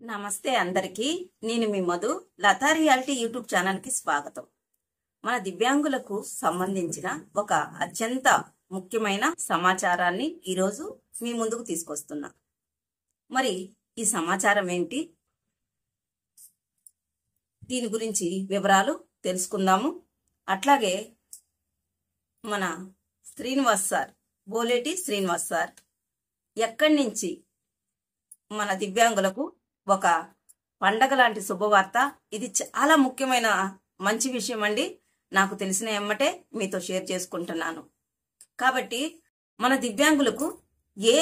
నమస్తే అందరికీ. నేను మీ Madhu. Latha reality YouTube channel కి స్వాగతం. మన దివ్యాంగులకు సంబంధించిన ఒక అత్యంత ముఖ్యమైన సమాచారాన్ని ఈరోజు మీ ముందుకు తీసుకొస్తున్నా. మరి ఈ సమాచారం ఏంటి, దీని గురించి వివరాలు తెలుసుకుందాము. అట్లాగే మన శ్రీనివాస్ సార్, బోలేటి శ్రీనివాస్ సార్ ఎక్కడి నుంచి మన దివ్యాంగులకు ఒక పండగ లాంటి శుభవార్త. ఇది చాలా ముఖ్యమైన మంచి విషయం అండి. నాకు తెలిసిన ఎమ్మటే మీతో షేర్ చేసుకుంటున్నాను. కాబట్టి మన దివ్యాంగులకు ఏ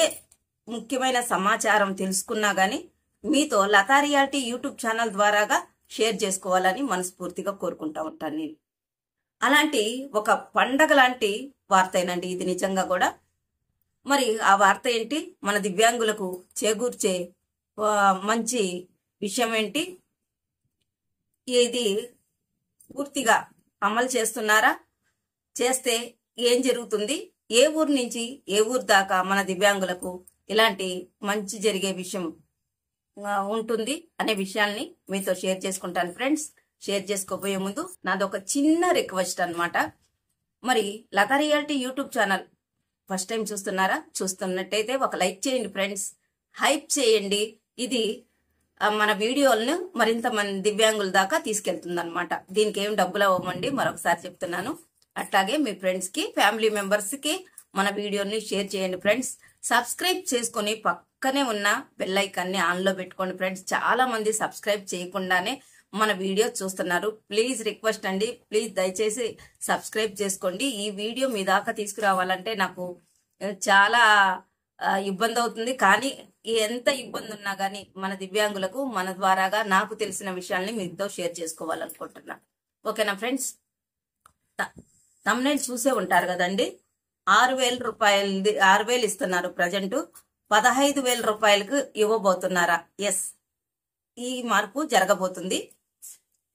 ముఖ్యమైన సమాచారం తెలుసుకున్నా గానీ మీతో లతా రియాలిటీ యూట్యూబ్ ఛానల్ ద్వారాగా షేర్ చేసుకోవాలని మనస్ఫూర్తిగా కోరుకుంటా ఉంటాను నేను. అలాంటి ఒక పండగ లాంటి వార్తేనండి ఇది నిజంగా కూడా. మరి ఆ వార్త ఏంటి, మన దివ్యాంగులకు చేకూర్చే మంచి విషయం ఏంటి, ఇది పూర్తిగా అమలు చేస్తున్నారా, చేస్తే ఏం జరుగుతుంది, ఏ ఊరు నుంచి ఏ ఊరు దాకా మన దివ్యాంగులకు ఇలాంటి మంచి జరిగే విషయం ఉంటుంది అనే విషయాల్ని మీతో షేర్ చేసుకుంటాను ఫ్రెండ్స్. షేర్ చేసుకోబోయే ముందు నాదొక చిన్న రిక్వెస్ట్ అన్నమాట. మరి Latha reality YouTube channel first time చూస్తున్నారా? చూస్తున్నట్టయితే ఒక లైక్ చేయండి ఫ్రెండ్స్, హైప్ చేయండి. ఇది మన వీడియోలను మరింత మంది దివ్యాంగుల దాకా తీసుకెళ్తుంది అనమాట. దీనికి ఏం డబ్బులు అవ్వమండి, మరొకసారి చెప్తున్నాను. అట్లాగే మీ ఫ్రెండ్స్ కి, ఫ్యామిలీ మెంబర్స్ కి మన వీడియోని షేర్ చేయండి ఫ్రెండ్స్. సబ్స్క్రైబ్ చేసుకుని పక్కనే ఉన్న బెల్ ఐకాన్ని ఆన్ లో పెట్టుకోండి ఫ్రెండ్స్. చాలా మంది సబ్స్క్రైబ్ చేయకుండానే మన వీడియో చూస్తున్నారు. ప్లీజ్ రిక్వెస్ట్ అండి, ప్లీజ్ దయచేసి సబ్స్క్రైబ్ చేసుకోండి. ఈ వీడియో మీ దాకా తీసుకురావాలంటే నాకు చాలా ఇబ్బంది అవుతుంది. కానీ ఎంత ఇబ్బంది ఉన్నా గానీ మన దివ్యాంగులకు మన ద్వారాగా నాకు తెలిసిన విషయాల్ని మీతో షేర్ చేసుకోవాలనుకుంటున్నా. ఓకేనా ఫ్రెండ్స్? తమ్నైల్ చూసే ఉంటారు కదండి. 6,000 రూపాయలు 6,000 ఇస్తున్నారు ప్రజెంట్. 15,000 రూపాయలకు ఇవ్వబోతున్నారా? ఎస్, ఈ మార్పు జరగబోతుంది.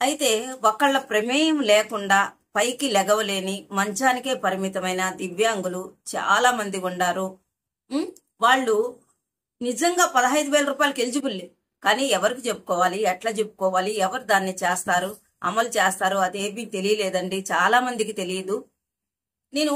అయితే ఒకళ్ళ ప్రమేయం లేకుండా పైకి లెగవలేని మంచానికే పరిమితమైన దివ్యాంగులు చాలా మంది ఉన్నారు. వాళ్ళు నిజంగా 15,000 రూపాయలకి ఎలిజిబుల్. కానీ ఎవరికి చెప్పుకోవాలి, ఎట్లా చెప్పుకోవాలి, ఎవరు దాన్ని చేస్తారు, అమలు చేస్తారు, అదేమీ తెలియలేదండి. చాలా మందికి తెలియదు. నేను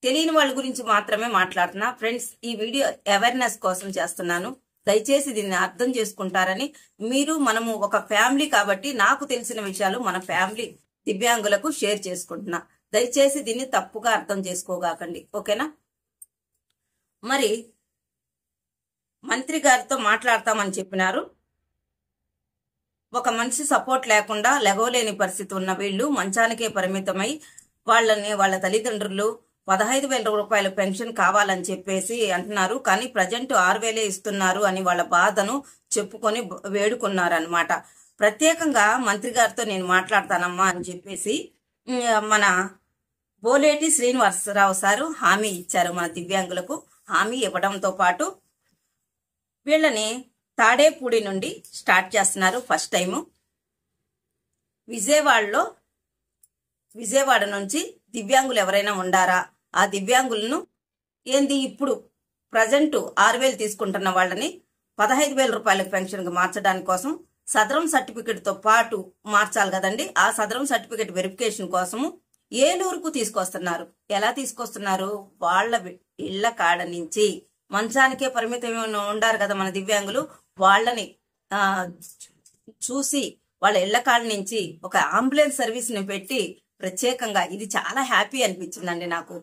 తెలియని వాళ్ళ గురించి మాత్రమే మాట్లాడుతున్నా ఫ్రెండ్స్. ఈ వీడియో అవేర్నెస్ కోసం చేస్తున్నాను. దయచేసి దీన్ని అర్థం చేసుకుంటారని, మీరు మనము ఒక ఫ్యామిలీ కాబట్టి నాకు తెలిసిన విషయాలు మన ఫ్యామిలీ దివ్యాంగులకు షేర్ చేసుకుంటున్నా. దయచేసి దీన్ని తప్పుగా అర్థం చేసుకోగాకండి, ఓకేనా? మరి మంత్రి గారితో మాట్లాడతామని చెప్పినారు. ఒక మనిషి సపోర్ట్ లేకుండా లెగవలేని పరిస్థితి ఉన్న వీళ్ళు మంచానికే పరిమితమై వాళ్ళ తల్లిదండ్రులు 15,000 రూపాయల పెన్షన్ కావాలని చెప్పేసి అంటున్నారు. కానీ ప్రజెంట్ 6,000 ఇస్తున్నారు అని వాళ్ళ బాధను చెప్పుకొని వేడుకున్నారనమాట. ప్రత్యేకంగా మంత్రి గారితో నేను మాట్లాడతానమ్మా అని చెప్పేసి మన బోలేటి శ్రీనివాసరావు సారు హామీ ఇచ్చారు. మన దివ్యాంగులకు హామీ ఇవ్వడంతో పాటు వీళ్ళని తాడేపూడి నుండి స్టార్ట్ చేస్తున్నారు. ఫస్ట్ టైము విజయవాడ నుంచి దివ్యాంగులు ఎవరైనా ఉండారా, ఆ దివ్యాంగులను ఏంది ఇప్పుడు ప్రజెంట్ 6,000 తీసుకుంటున్న వాళ్ళని 15,000 రూపాయల పెన్షన్ గా మార్చడానికి కోసం సదరం సర్టిఫికెట్ తో పాటు మార్చాలి కదండి. ఆ సదరం సర్టిఫికెట్ వెరిఫికేషన్ కోసము ఏలూరుకు తీసుకొస్తున్నారు. ఎలా తీసుకొస్తున్నారు? వాళ్ళ ఇళ్ల కాడ నుంచి, మంచానికే పరిమితం ఉండారు కదా మన దివ్యాంగులు, వాళ్ళని చూసి వాళ్ళ ఇళ్ల కాడ నుంచి ఒక అంబులెన్స్ సర్వీస్ ని పెట్టి ప్రత్యేకంగా, ఇది చాలా హ్యాపీ అనిపించిందండి నాకు.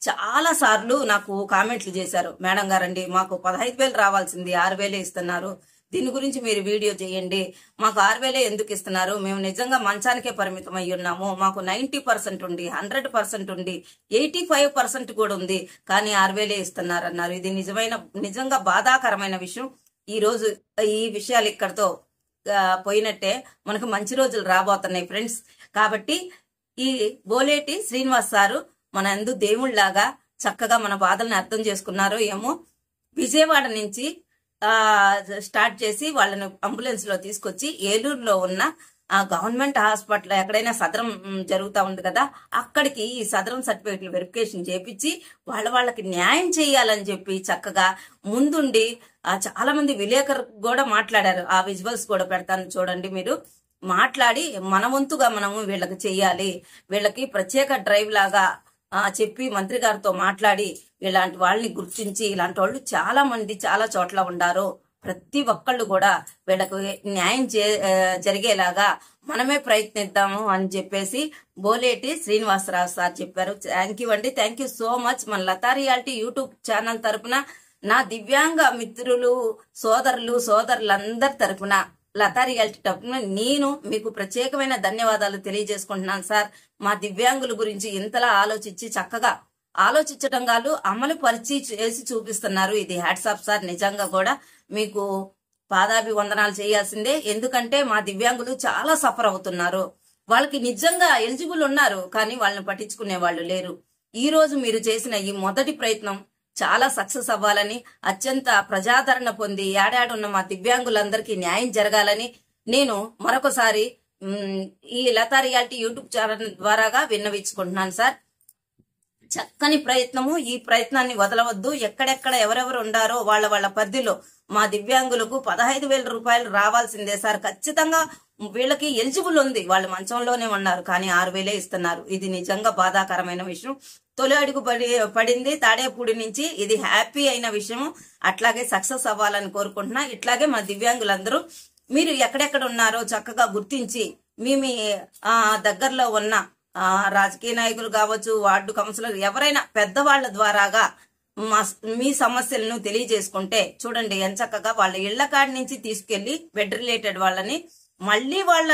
చాలా సార్లు నాకు కామెంట్లు చేశారు, మేడం గారండి మాకు 15,000 రావాల్సింది 6,000 ఇస్తున్నారు, దీని గురించి మీరు వీడియో చేయండి, మాకు 6,000 ఎందుకు ఇస్తున్నారు, మేము నిజంగా మంచానికే పరిమితం అయి ఉన్నాము, మాకు 90% ఉంది, 100% ఉంది, 85% కూడా ఉంది, కానీ 6,000 ఇస్తున్నారు అన్నారు. ఇది నిజంగా బాధాకరమైన విషయం. ఈ రోజు ఈ విషయాలు ఇక్కడతో పోయినట్టే, మనకు మంచి రోజులు రాబోతున్నాయి ఫ్రెండ్స్. కాబట్టి ఈ బోలేటి శ్రీనివాస్ సారు మన అందు దేవుళ్లాగా చక్కగా మన బాధల్ని అర్థం చేసుకున్నారో ఏమో. విజయవాడ నుంచి స్టార్ట్ చేసి వాళ్ళని అంబులెన్స్ లో తీసుకొచ్చి ఏలూరులో ఉన్న ఆ గవర్నమెంట్ హాస్పిటల్ ఎక్కడైనా సదరం జరుగుతూ ఉంది కదా, అక్కడికి ఈ సదరం సర్టిఫికేట్లు వెరిఫికేషన్ చేపించి వాళ్ళకి న్యాయం చేయాలని చెప్పి చక్కగా ముందుండి చాలా మంది విలేకరు కూడా మాట్లాడారు. ఆ విజువల్స్ కూడా పెడతాను చూడండి మీరు. మాట్లాడి మన వంతుగా మనము వీళ్ళకి చెయ్యాలి, వీళ్ళకి ప్రత్యేక డ్రైవ్ లాగా చెప్పి మంత్రి గారితో మాట్లాడి ఇలాంటి వాళ్ళని గుర్తించి, ఇలాంటి వాళ్ళు చాలా మంది చాలా చోట్ల ఉండారు, ప్రతి ఒక్కళ్ళు కూడా వీళ్ళకు న్యాయం జరిగేలాగా మనమే ప్రయత్నిద్దాము అని చెప్పేసి బోలేటి శ్రీనివాసరావు సార్ చెప్పారు. థ్యాంక్ యూ అండి, థ్యాంక్ యూ సో మచ్. మన లతా రియాలిటీ యూట్యూబ్ ఛానల్ తరపున, నా దివ్యాంగ మిత్రులు సోదరులందరి తరపున, లతా రియాలిటీ తరపున నేను మీకు ప్రత్యేకమైన ధన్యవాదాలు తెలియజేసుకుంటున్నాను సార్. మా దివ్యాంగుల గురించి ఇంతలా ఆలోచించి చక్కగా ఆలోచించడం కాదు, అమలు పరిచి చేసి చూపిస్తున్నారు. ఇది హ్యాట్స్ ఆఫ్ సార్. నిజంగా కూడా మీకు పాదాభివందనాలు చేయాల్సిందే. ఎందుకంటే మా దివ్యాంగులు చాలా సఫర్ అవుతున్నారు. వాళ్ళకి నిజంగా ఎలిజిబుల్ ఉన్నారు, కానీ వాళ్ళని పట్టించుకునే వాళ్ళు లేరు. ఈ రోజు మీరు చేసిన ఈ మొదటి ప్రయత్నం చాలా సక్సెస్ అవ్వాలని, అత్యంత ప్రజాదరణ పొంది ఏడాడున్న మా దివ్యాంగులందరికీ న్యాయం జరగాలని నేను మరొకసారి ఈ లతా రియాలిటీ యూట్యూబ్ ఛానల్ ద్వారాగా విన్నవించుకుంటున్నాను సార్. చక్కని ప్రయత్నము, ఈ ప్రయత్నాన్ని వదలవద్దు. ఎక్కడెక్కడ ఎవరెవరు ఉండారో వాళ్ళ పరిధిలో మా దివ్యాంగులకు 15,000 రూపాయలు రావాల్సిందే సార్. ఖచ్చితంగా వీళ్ళకి ఎలిజిబుల్ ఉంది, వాళ్ళు మంచంలోనే ఉన్నారు, కానీ 6,000 ఇస్తున్నారు. ఇది నిజంగా బాధాకరమైన విషయం. తొలి అడుగు పడింది తాడేపూడి నుంచి. ఇది హ్యాపీ అయిన విషయం. అట్లాగే సక్సెస్ అవ్వాలని కోరుకుంటున్నా. ఇట్లాగే మా దివ్యాంగులందరూ మీరు ఎక్కడెక్కడ ఉన్నారో చక్కగా గుర్తించి మీ దగ్గరలో ఉన్న రాజకీయ నాయకులు కావచ్చు, వార్డు కౌన్సిలర్, ఎవరైనా పెద్దవాళ్ల ద్వారాగా మీ సమస్యలను తెలియజేసుకుంటే చూడండి ఎంచక్కగా వాళ్ళ ఇళ్ల కాడి నుంచి తీసుకెళ్లి బెడ్ రిలేటెడ్ వాళ్ళని మళ్ళీ వాళ్ళ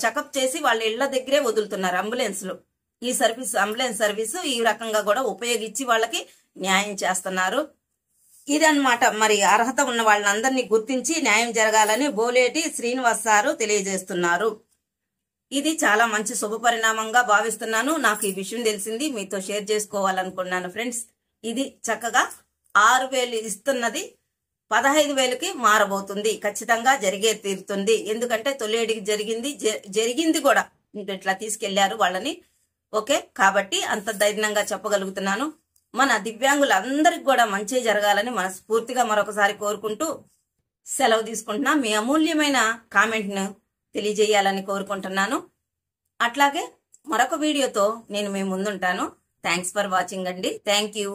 చెకప్ చేసి వాళ్ళ ఇళ్ల దగ్గరే వదులుతున్నారు అంబులెన్స్లు. ఈ అంబులెన్స్ సర్వీసు ఈ రకంగా కూడా ఉపయోగించి వాళ్ళకి న్యాయం చేస్తున్నారు. ఇదన్నమాట. మరి అర్హత ఉన్న వాళ్ళందరినీ గుర్తించి న్యాయం జరగాలని బోలేటి శ్రీనివాస్ సారు తెలియజేస్తున్నారు. ఇది చాలా మంచి శుభ పరిణామంగా భావిస్తున్నాను. నాకు ఈ విషయం తెలిసింది, మీతో షేర్ చేసుకోవాలనుకున్నాను ఫ్రెండ్స్. ఇది చక్కగా 6,000 ఇస్తున్నది 15,000కి మారబోతుంది. ఖచ్చితంగా జరిగే తీరుతుంది. ఎందుకంటే తొలేడికి జరిగింది కూడా ఇట్లా తీసుకెళ్లారు వాళ్ళని. ఓకే, కాబట్టి అంత ధైర్యంగా చెప్పగలుగుతున్నాను. మన దివ్యాంగులందరికి కూడా మంచి జరగాలని మనస్ఫూర్తిగా మరొకసారి కోరుకుంటూ సెలవు తీసుకుంటున్నా. మీ అమూల్యమైన కామెంట్ ను తెలియజేయాలని కోరుకుంటున్నాను. అట్లాగే మరొక వీడియోతో నేను మీ ముందుంటాను. థ్యాంక్స్ ఫర్ వాచింగ్ అండి. Thank you.